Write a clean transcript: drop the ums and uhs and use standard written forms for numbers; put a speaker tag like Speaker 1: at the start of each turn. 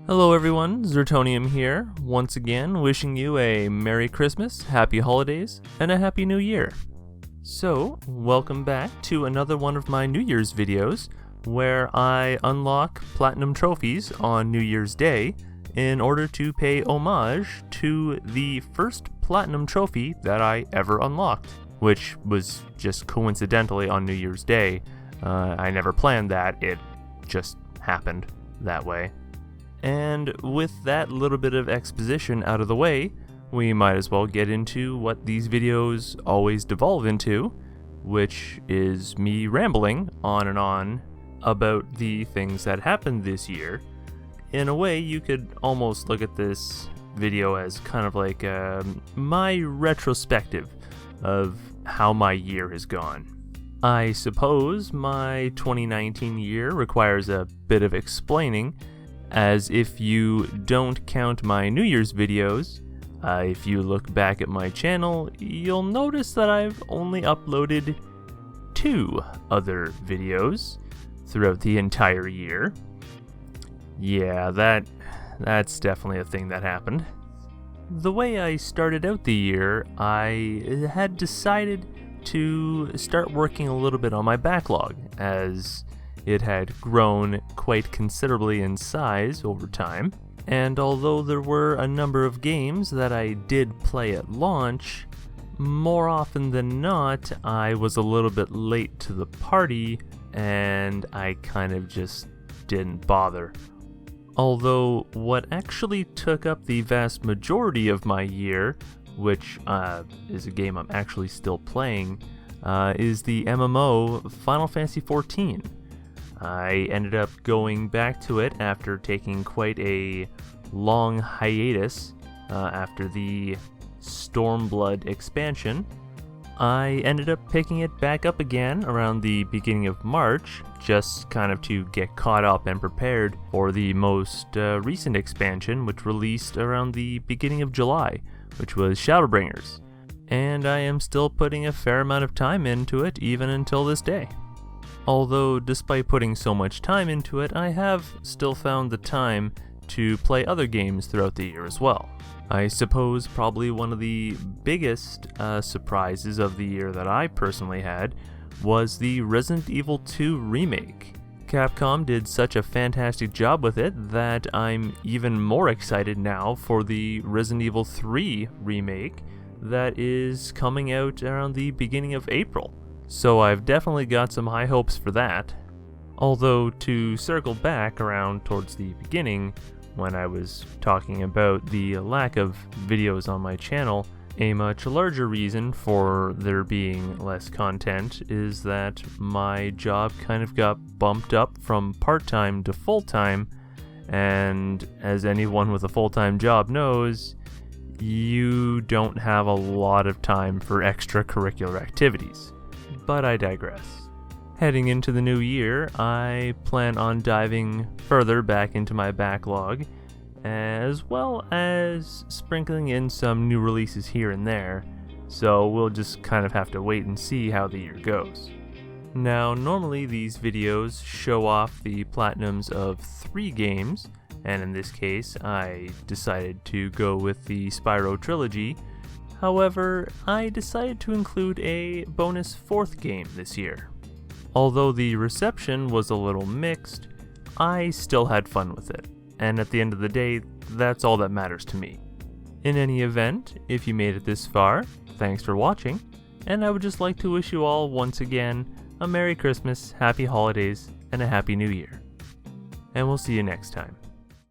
Speaker 1: Hello everyone, Zertonium here, once again wishing you a Merry Christmas, Happy Holidays, and a Happy New Year. So, welcome back to another one of my New Year's videos, where I unlock Platinum Trophies on New Year's Day in order to pay homage to the first Platinum Trophy that I ever unlocked, which was just coincidentally on New Year's Day. I never planned that, it just happened that way. And with that little bit of exposition out of the way, we might as well get into what these videos always devolve into, which is me rambling on and on about the things that happened this year. In a way, you could almost look at this video as kind of like my retrospective of how my year has gone. I suppose my 2019 year requires a bit of explaining, as if you don't count my New Year's videos, if you look back at my channel, you'll notice that I've only uploaded 2 other videos throughout the entire year. Yeah, that's definitely a thing that happened. The way I started out the year, I had decided to start working a little bit on my backlog, as it had grown quite considerably in size over time, and although there were a number of games that I did play at launch, more often than not, I was a little bit late to the party, and I kind of just didn't bother. Although what actually took up the vast majority of my year, which is a game I'm actually still playing, is the MMO Final Fantasy XIV. I ended up going back to it after taking quite a long hiatus after the Stormblood expansion. I ended up picking it back up again around the beginning of March, just kind of to get caught up and prepared for the most recent expansion, which released around the beginning of July, which was Shadowbringers. And I am still putting a fair amount of time into it even until this day. Although, despite putting so much time into it, I have still found the time to play other games throughout the year as well. I suppose probably one of the biggest surprises of the year that I personally had was the Resident Evil 2 remake. Capcom did such a fantastic job with it that I'm even more excited now for the Resident Evil 3 remake that is coming out around the beginning of April. So I've definitely got some high hopes for that. Although, to circle back around towards the beginning, when I was talking about the lack of videos on my channel, a much larger reason for there being less content is that my job kind of got bumped up from part-time to full-time, and as anyone with a full-time job knows, you don't have a lot of time for extracurricular activities. But I digress. Heading into the new year, I plan on diving further back into my backlog, as well as sprinkling in some new releases here and there, so we'll just kind of have to wait and see how the year goes. Now, normally these videos show off the platinums of 3 games, and in this case, I decided to go with the Spyro trilogy. However, I decided to include a bonus 4th game this year. Although the reception was a little mixed, I still had fun with it, and at the end of the day, that's all that matters to me. In any event, if you made it this far, thanks for watching, and I would just like to wish you all once again a Merry Christmas, Happy Holidays, and a Happy New Year. And we'll see you next time.